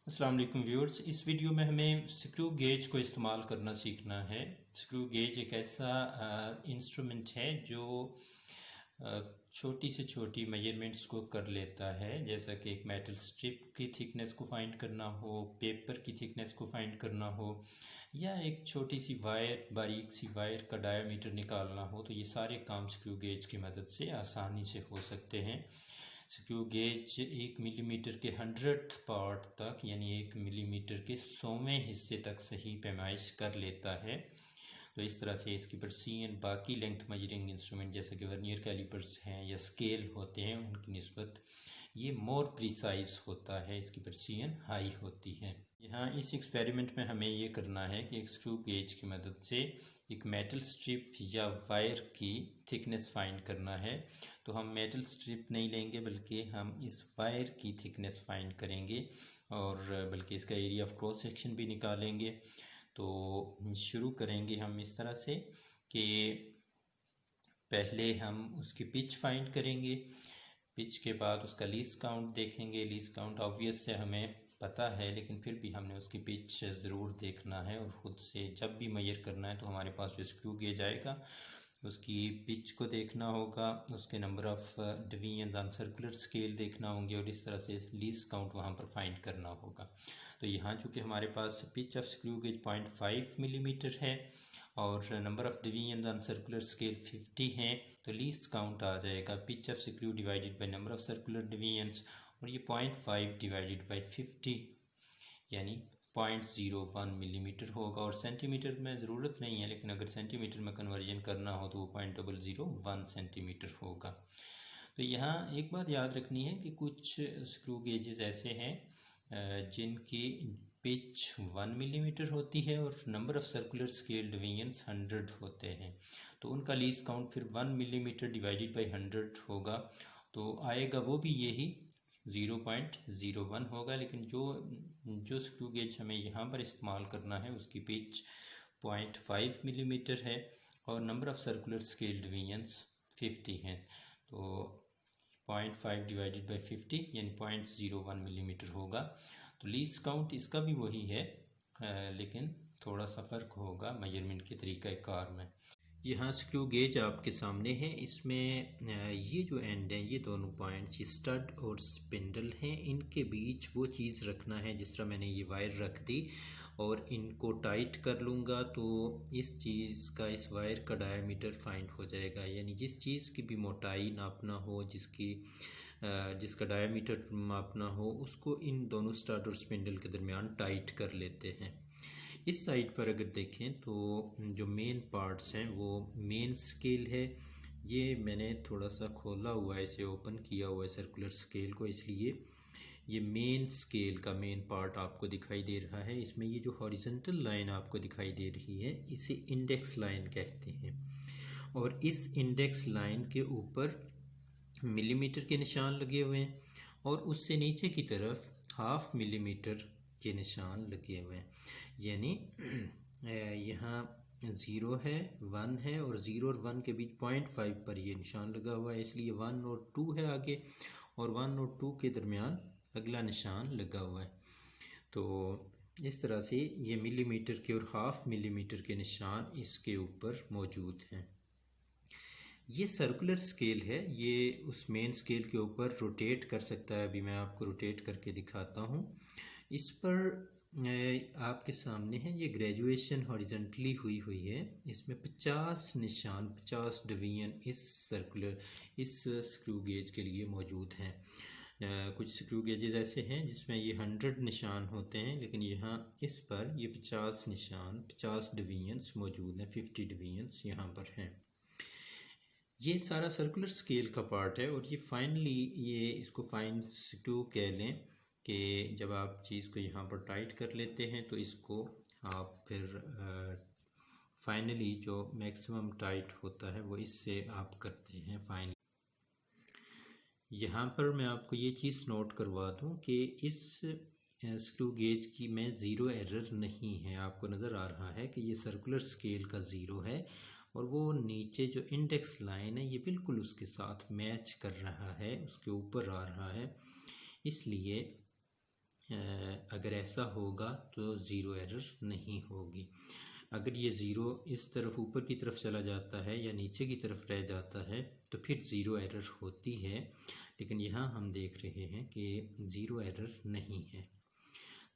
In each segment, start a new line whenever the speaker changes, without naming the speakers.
अस्सलाम वालेकुम व्यूअर्स। इस वीडियो में हमें स्क्रू गेज को इस्तेमाल करना सीखना है। स्क्रू गेज एक ऐसा इंस्ट्रूमेंट है जो छोटी से छोटी मेजरमेंट्स को कर लेता है, जैसा कि एक मेटल स्ट्रिप की थिकनेस को फाइंड करना हो, पेपर की थिकनेस को फाइंड करना हो, या एक छोटी सी वायर, बारीक सी वायर का डायामीटर निकालना हो। तो ये सारे काम स्क्रू गेज की मदद से आसानी से हो सकते हैं। स्क्रू गेज 1 मिलीमीटर के 100th पार्ट तक, यानी 1 मिलीमीटर के 100वें हिस्से तक सही पैमाइश कर लेता है। तो इस तरह से इसकी प्रेसीजन बाकी लेंथ मेजरिंग इंस्ट्रूमेंट जैसे कि वर्नियर कैलिपर्स हैं या स्केल होते हैं उनकी निस्बत ये मोर प्रिसाइज होता है, इसकी प्रेसीजन हाई होती है। यहाँ इस एक्सपेरिमेंट में हमें ये करना है कि एक स्क्रू गेज की मदद से एक मेटल स्ट्रिप या वायर की थिकनेस फाइंड करना है। तो हम मेटल स्ट्रिप नहीं लेंगे बल्कि हम इस वायर की थिकनेस फाइंड करेंगे और बल्कि इसका एरिया ऑफ क्रॉस सेक्शन भी निकालेंगे। तो शुरू करेंगे हम इस तरह से कि पहले हम उसकी पिच फाइंड करेंगे। पिच के बाद उसका लीस्ट काउंट देखेंगे। लीस्ट काउंट ऑब्वियस से हमें पता है, लेकिन फिर भी हमने उसकी पिच ज़रूर देखना है और ख़ुद से जब भी मेजर करना है तो हमारे पास जो स्क्रू गेज आएगा उसकी पिच को देखना होगा, उसके number of division on circular scale देखना होंगे और इस तरह से लीस्ट काउंट वहाँ पर फाइंड करना होगा। तो यहाँ चूँकि हमारे पास pitch of screw gauge 0.5 millimetre है और number of division on circular scale 50 हैं, तो लीस्ट काउंट आ जाएगा pitch of screw divided by number of circular divisions, और ये 0.5 डिवाइडेड बाय 50 यानी 0.01 मिलीमीटर होगा। और सेंटीमीटर में ज़रूरत नहीं है, लेकिन अगर सेंटीमीटर में कन्वर्जन करना हो तो वो 0.001 सेंटीमीटर होगा। तो यहाँ एक बात याद रखनी है कि कुछ स्क्रू गेजेस ऐसे हैं जिनकी पिच 1 मिलीमीटर होती है और number of circular scale divisions 100 होते हैं, तो उनका लीस्ट काउंट फिर 1 मिलीमीटर डिवाइडेड बाई 100 होगा, तो आएगा वो भी यही 0.01 होगा। लेकिन जो स्क्रू गेज हमें यहाँ पर इस्तेमाल करना है उसकी पिच 0.5 मिलीमीटर है और number of circular scale divisions 50 हैं, तो 0.5 डिवाइडेड बाई 50 यानी 0.01 मिलीमीटर होगा। तो लीस्ट काउंट इसका भी वही है, लेकिन थोड़ा सा फ़र्क होगा मेजरमेंट के तरीक़ाकार में। यहाँ स्क्रू गेज आपके सामने है। इसमें ये जो एंड हैं, ये दोनों पॉइंट्स, ये स्टड और स्पिंडल हैं, इनके बीच वो चीज़ रखना है। जिस तरह मैंने ये वायर रख दी और इनको टाइट कर लूँगा तो इस चीज़ का, इस वायर का डायामीटर फाइंड हो जाएगा। यानी जिस चीज़ की भी मोटाई नापना हो, जिसका डायामीटर मापना हो, उसको इन दोनों स्टड और स्पिंडल के दरमियान टाइट कर लेते हैं। इस साइड पर अगर देखें तो जो मेन पार्ट्स हैं वो मेन स्केल है। ये मैंने थोड़ा सा खोला हुआ है, इसे ओपन किया हुआ है सर्कुलर स्केल को, इसलिए ये मेन स्केल का मेन पार्ट आपको दिखाई दे रहा है। इसमें ये जो हॉरिजॉन्टल लाइन आपको दिखाई दे रही है इसे इंडेक्स लाइन कहते हैं, और इस इंडेक्स लाइन के ऊपर मिलीमीटर के निशान लगे हुए हैं और उससे नीचे की तरफ 0.5 मिलीमीटर के निशान लगे हुए हैं। यानी यहाँ 0 है, 1 है और 0 और 1 के बीच 0.5 पर ये निशान लगा हुआ है, इसलिए 1 और 2 है आगे और 1 और 2 के दरमियान अगला निशान लगा हुआ है। तो इस तरह से ये मिलीमीटर के और 0.5 मिलीमीटर के निशान इसके ऊपर मौजूद हैं। ये सर्कुलर स्केल है, ये उस मेन स्केल के ऊपर रोटेट कर सकता है। अभी मैं आपको रोटेट करके दिखाता हूँ। इस पर आपके सामने है, ये ग्रेजुएशन हॉरिजॉन्टली हुई है। इसमें 50 निशान, 50 डिवीजन इस स्क्रू गेज के लिए मौजूद हैं। कुछ स्क्रू गेजेस ऐसे हैं जिसमें ये 100 निशान होते हैं, लेकिन यहाँ इस पर ये 50 निशान, 50 डिवीजन्स मौजूद हैं, 50 डिवीजन्स यहाँ पर हैं। ये सारा सर्कुलर स्केल का पार्ट है और ये फाइनली, ये इसको फाइन स्क्रू कह लें कि जब आप चीज़ को यहाँ पर टाइट कर लेते हैं तो इसको आप फिर फाइनली जो मैक्सिमम टाइट होता है वो इससे आप करते हैं फाइनली। यहाँ पर मैं आपको ये चीज़ नोट करवा दूँ कि इस स्क्रू गेज की में ज़ीरो एरर नहीं है। आपको नज़र आ रहा है कि ये सर्कुलर स्केल का ज़ीरो है और वो नीचे जो इंडेक्स लाइन है ये बिल्कुल उसके साथ मैच कर रहा है, उसके ऊपर आ रहा है। इसलिए अगर ऐसा होगा तो ज़ीरो एरर नहीं होगी। अगर ये ज़ीरो इस तरफ ऊपर की तरफ चला जाता है या नीचे की तरफ रह जाता है तो फिर ज़ीरो एरर होती है, लेकिन यहाँ हम देख रहे हैं कि ज़ीरो एरर नहीं है।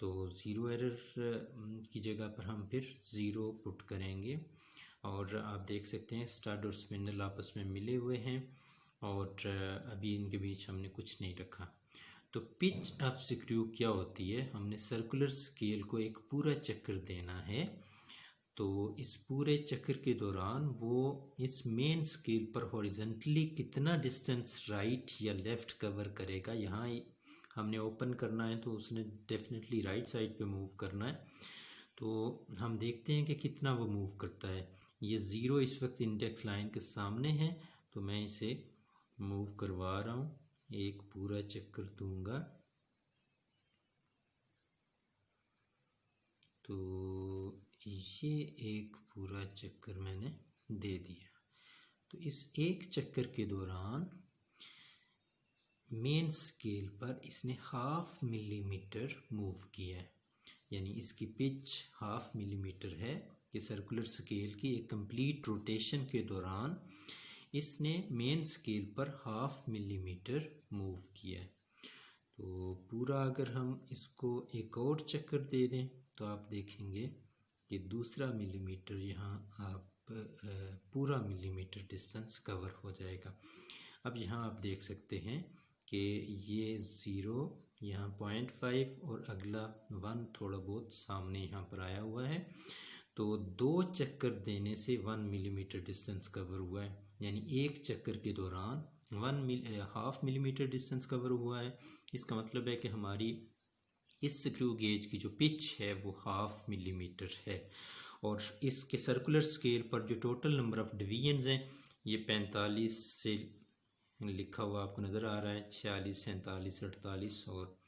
तो ज़ीरो एरर की जगह पर हम फिर ज़ीरो पुट करेंगे और आप देख सकते हैं स्टड और स्पिंडल आपस में मिले हुए हैं और अभी इनके बीच हमने कुछ नहीं रखा। तो पिच ऑफ स्क्रू क्या होती है, हमने सर्कुलर स्केल को एक पूरा चक्कर देना है। तो इस पूरे चक्कर के दौरान वो इस मेन स्केल पर हॉरिजॉन्टली कितना डिस्टेंस राइट या लेफ़्ट कवर करेगा। यहाँ हमने ओपन करना है तो उसने डेफिनेटली राइट साइड पे मूव करना है। तो हम देखते हैं कि कितना वो मूव करता है। ये ज़ीरो इस वक्त इंडेक्स लाइन के सामने है, तो मैं इसे मूव करवा रहा हूँ, एक पूरा चक्कर दूंगा। तो ये एक पूरा चक्कर मैंने दे दिया। तो इस एक चक्कर के दौरान मेन स्केल पर इसने 1/2 मिलीमीटर मूव किया है, यानी इसकी पिच 1/2 मिलीमीटर है कि सर्कुलर स्केल की एक कंप्लीट रोटेशन के दौरान इसने मेन स्केल पर 1/2 मिलीमीटर मूव किया है। तो पूरा अगर हम इसको एक और चक्कर दे दें तो आप देखेंगे कि दूसरा मिलीमीटर यहाँ आप पूरा मिलीमीटर डिस्टेंस कवर हो जाएगा। अब यहाँ आप देख सकते हैं कि ये ज़ीरो यहाँ 0.5 और अगला 1 थोड़ा बहुत सामने यहाँ पर आया हुआ है। तो 2 चक्कर देने से 1 मिलीमीटर डिस्टेंस कवर हुआ है, यानी एक चक्कर के दौरान 1/2 मिलीमीटर डिस्टेंस कवर हुआ है। इसका मतलब है कि हमारी इस स्क्रू गेज की जो पिच है वो 1/2 मिलीमीटर है। और इसके सर्कुलर स्केल पर जो टोटल नंबर ऑफ डिवीजन्स हैं ये 45 से लिखा हुआ आपको नज़र आ रहा है, 46, 47, 48 और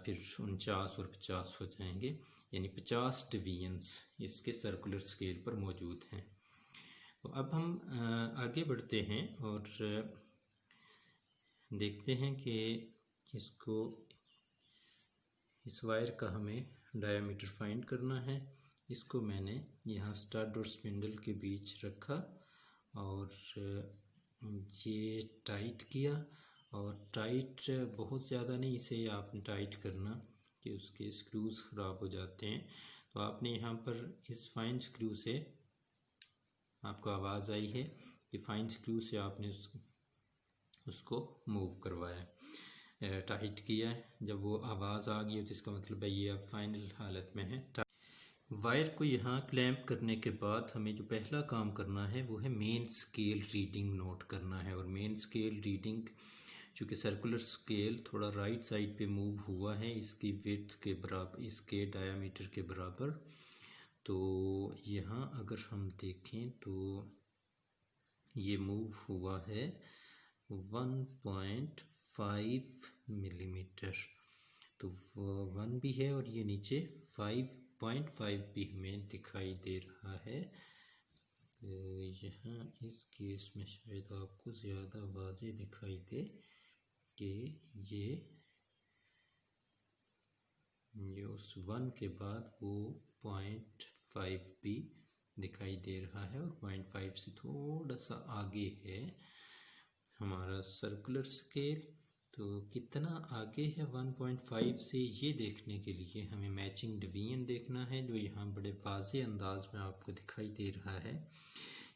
फिर 49 और 50 हो जाएंगे, यानी 50 डिवीजन्स इसके सर्कुलर स्केल पर मौजूद हैं। तो अब हम आगे बढ़ते हैं और देखते हैं कि इसको इस वायर का हमें डायामीटर फाइंड करना है। इसको मैंने यहाँ स्टड और स्पिंडल के बीच रखा और ये टाइट किया। और टाइट बहुत ज़्यादा नहीं, इसे आपने टाइट करना कि उसके स्क्रूज ख़राब हो जाते हैं। तो आपने यहाँ पर इस फाइन स्क्रू से, आपको आवाज़ आई है कि फाइन स्क्रू से आपने उसको मूव करवाया, टाइट किया है। जब वो आवाज़ आ गई तो इसका मतलब है ये अब फाइनल हालत में है। वायर को यहाँ क्लैंप करने के बाद हमें जो पहला काम करना है वो है मेन स्केल रीडिंग नोट करना है। और मेन स्केल रीडिंग, चूँकि सर्कुलर स्केल थोड़ा राइट साइड पे मूव हुआ है इसकी विड्थ के बराबर, इसके डायामीटर के बराबर, तो यहाँ अगर हम देखें तो ये मूव हुआ है 1.5 मिलीमीटर। तो 1 भी है और ये नीचे 5.5 भी हमें दिखाई दे रहा है। यहाँ इस केस में शायद आपको ज़्यादा वाज़ेह दिखाई दे कि ये उस 1 के बाद वो 0.5 भी दिखाई दे रहा है और 0.5 से थोड़ा सा आगे है हमारा सर्कुलर स्केल। तो कितना आगे है 1.5 से, ये देखने के लिए हमें मैचिंग डिवीजन देखना है, जो यहाँ बड़े वाज़े अंदाज में आपको दिखाई दे रहा है।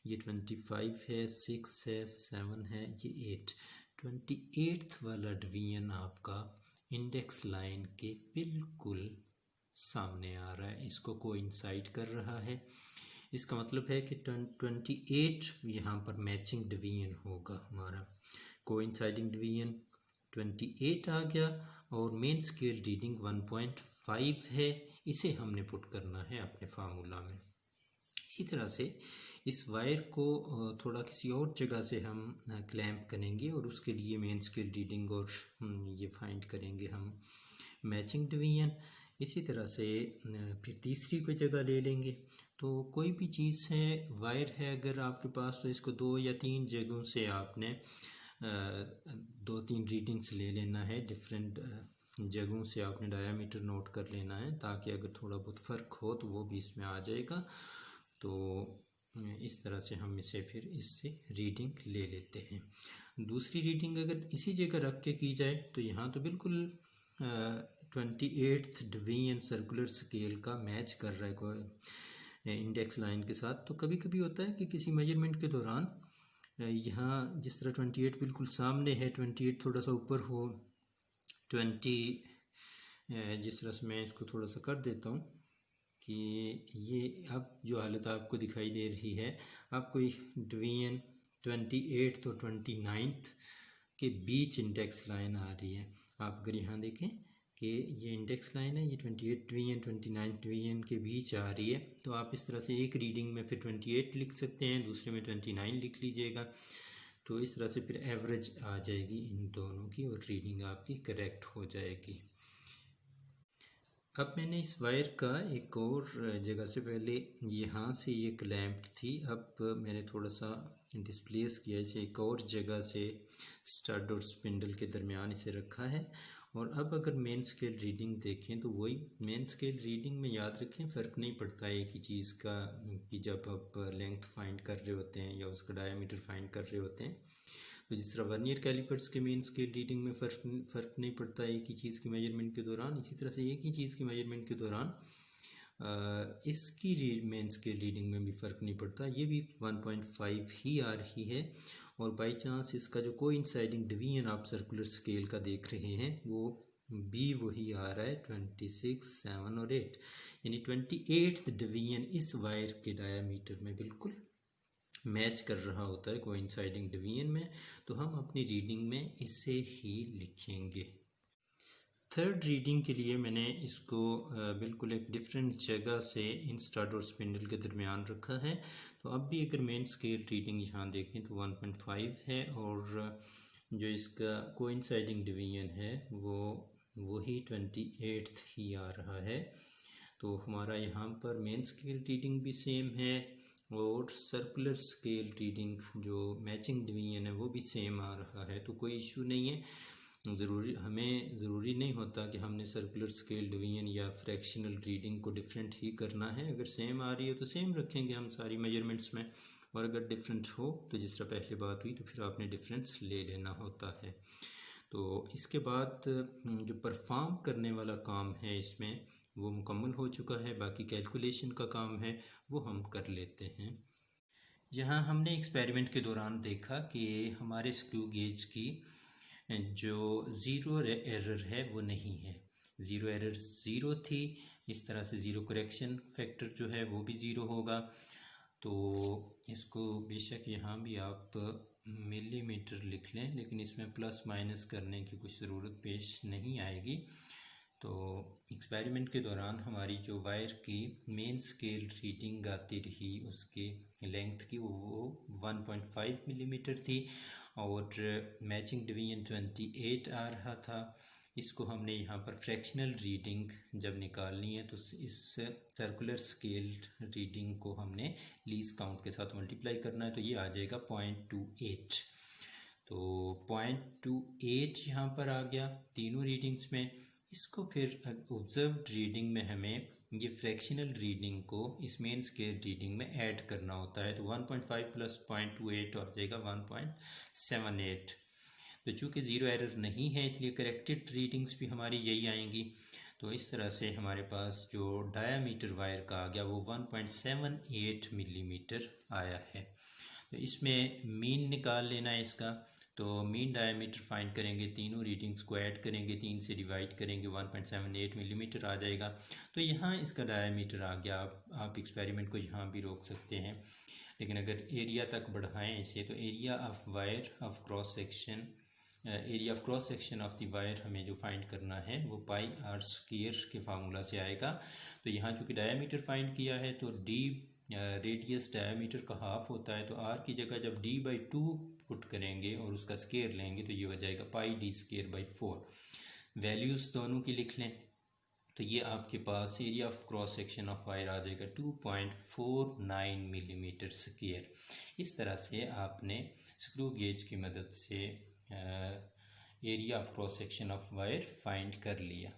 ये 25 है, 6 है, 7 है, ये 8। 28th वाला डिवीजन आपका इंडेक्स लाइन के बिल्कुल सामने आ रहा है, इसको कोइंसाइड कर रहा है। इसका मतलब है कि 28 यहाँ पर मैचिंग डिवीजन होगा हमारा। कोइंसाइडिंग डिवीजन 28 आ गया और मेन स्केल रीडिंग 1.5 है, इसे हमने पुट करना है अपने फार्मूला में। इसी तरह से इस वायर को थोड़ा किसी और जगह से हम क्लैंप करेंगे और उसके लिए मेन स्केल रीडिंग और ये फाइंड करेंगे हम मैचिंग डिवीजन। इसी तरह से फिर तीसरी कोई जगह ले लेंगे। तो कोई भी चीज़ है, वायर है अगर आपके पास, तो इसको 2 या 3 जगहों से आपने 2-3 रीडिंग्स ले लेना है डिफरेंट जगहों से आपने डायामीटर नोट कर लेना है, ताकि अगर थोड़ा बहुत फ़र्क हो तो वो भी इसमें आ जाएगा। तो इस तरह से हम इसे फिर इससे रीडिंग ले लेते हैं। दूसरी रीडिंग अगर इसी जगह रख के की जाए तो यहाँ तो बिल्कुल 28th डिवीजन सर्कुलर स्केल का मैच कर रहा है कोई इंडेक्स लाइन के साथ। तो कभी कभी होता है कि किसी मेजरमेंट के दौरान यहाँ जिस तरह 28 बिल्कुल सामने है, 28 थोड़ा सा ऊपर हो, 20 जिस तरह से मैं इसको थोड़ा सा कर देता हूँ कि ये अब जो हालत आपको दिखाई दे रही है, आपको डिवीजन 28 और 29 के बीच इंडेक्स लाइन आ रही है। आप अगर यहाँ देखें कि ये इंडेक्स लाइन है, ये 28 डिवीजन 29 डिवीजन के बीच आ रही है, तो आप इस तरह से एक रीडिंग में फिर 28 लिख सकते हैं, दूसरे में 29 लिख लीजिएगा। तो इस तरह से फिर एवरेज आ जाएगी इन दोनों की और रीडिंग आपकी करेक्ट हो जाएगी। अब मैंने इस वायर का एक और जगह से, पहले यहाँ से ये क्लैंप थी, अब मैंने थोड़ा सा डिस्प्लेस किया इसे, एक और जगह से स्टड और स्पिंडल के दरमियान इसे रखा है। और अब अगर मेन स्केल रीडिंग देखें तो वही मेन स्केल रीडिंग में याद रखें फ़र्क नहीं पड़ता है एक ही चीज़ का, कि जब आप लेंथ फाइंड कर रहे होते हैं या उसका डायमीटर फाइंड कर रहे होते हैं, तो जिस तरह वर्नियर कैलिपर्स के मेन स्केल रीडिंग में फ़र्क नहीं पड़ता एक ही चीज़ की मेजरमेंट के दौरान, इसी तरह से एक ही चीज़ की मेजरमेंट के दौरान इसकी मेन स्केल रीडिंग में भी फ़र्क नहीं पड़ता। ये भी 1.5 ही आ रही है, और बाई चांस इसका जो कोइंसाइडिंग डिवीजन आप सर्कुलर स्केल का देख रहे हैं वो भी वही आ रहा है, 26, 7 और 8, यानी 28th डिवीजन इस वायर के डायामीटर में बिल्कुल मैच कर रहा होता है कोइंसाइडिंग डिवीजन में। तो हम अपनी रीडिंग में इसे ही लिखेंगे। थर्ड रीडिंग के लिए मैंने इसको बिल्कुल एक डिफरेंट जगह से इन स्टड और स्पिंडल के दरमियान रखा है। तो अब भी अगर मेन स्केल रीडिंग यहाँ देखें तो 1.5 है, और जो इसका कोइंसाइडिंग डिवीजन है वो वही 28th ही आ रहा है। तो हमारा यहाँ पर मेन स्केल रीडिंग भी सेम है, और सर्कुलर स्केल रीडिंग जो मैचिंग डिवीजन है वो भी सेम आ रहा है। तो कोई इशू नहीं है, हमें ज़रूरी नहीं होता कि हमने सर्कुलर स्केल डिवीजन या फ्रैक्शनल रीडिंग को डिफरेंट ही करना है। अगर सेम आ रही है तो सेम रखेंगे हम सारी मेजरमेंट्स में, और अगर डिफरेंट हो तो जिस तरह पहले बात हुई तो फिर आपने डिफरेंस ले लेना होता है। तो इसके बाद जो परफॉर्म करने वाला काम है इसमें वो मुकम्मल हो चुका है, बाकी कैलकुलेशन का काम है वो हम कर लेते हैं। यहाँ हमने एक्सपेरिमेंट के दौरान देखा कि हमारे स्क्रू गेज की जो ज़ीरो एरर है वो नहीं है, ज़ीरो एरर ज़ीरो थी, इस तरह से ज़ीरो करेक्शन फैक्टर जो है वो भी ज़ीरो होगा। तो इसको बेशक यहाँ भी आप मिलीमीटर लिख लें, लेकिन इसमें प्लस माइनस करने की कुछ ज़रूरत पेश नहीं आएगी। तो एक्सपेरिमेंट के दौरान हमारी जो वायर की मेन स्केल रीडिंग आती रही उसकी लेंथ की वो 1.5 मिलीमीटर थी, और मैचिंग डिवीजन 28 आ रहा था। इसको हमने यहाँ पर फ्रैक्शनल रीडिंग जब निकालनी है तो इस सर्कुलर स्केल रीडिंग को हमने लीस्ट काउंट के साथ मल्टीप्लाई करना है, तो ये आ जाएगा 0.28। तो 0.28 यहाँ पर आ गया तीनों रीडिंग्स में। इसको फिर ऑब्जर्व्ड रीडिंग में हमें ये फ्रैक्शनल रीडिंग को इस मेन स्केल रीडिंग में ऐड करना होता है, तो 1.5 प्लस 0.28 हो जाएगा 1.78। तो चूँकि ज़ीरो एरर नहीं है इसलिए करेक्टेड रीडिंग्स भी हमारी यही आएंगी। तो इस तरह से हमारे पास जो डायामीटर वायर का आ गया वो 1.78 मिलीमीटर आया है। तो इसमें मीन निकाल लेना है इसका, तो मीन डायमीटर फाइंड करेंगे, तीनों रीडिंग्स को ऐड करेंगे, 3 से डिवाइड करेंगे, 1.78 मिलीमीटर आ जाएगा। तो यहाँ इसका डायमीटर आ गया। आप एक्सपेरिमेंट को यहाँ भी रोक सकते हैं, लेकिन अगर एरिया तक बढ़ाएं इसे तो area of wire of cross section, area of cross section of the wire हमें जो फाइंड करना है वो पाई आर स्क्वायर के फार्मूला से आएगा। तो यहाँ चूँकि डायमीटर फाइंड किया है तो डी रेडियस डायमीटर का हाफ होता है, तो आर की जगह जब d/2 पुट करेंगे और उसका स्केयर लेंगे तो ये हो जाएगा पाई d²/4। वैल्यूज़ दोनों की लिख लें तो ये आपके पास area of cross section of wire आ जाएगा 2.49 मिलीमीटर स्क्वायर। इस तरह से आपने स्क्रू गेज की मदद से area of cross section of wire find कर लिया।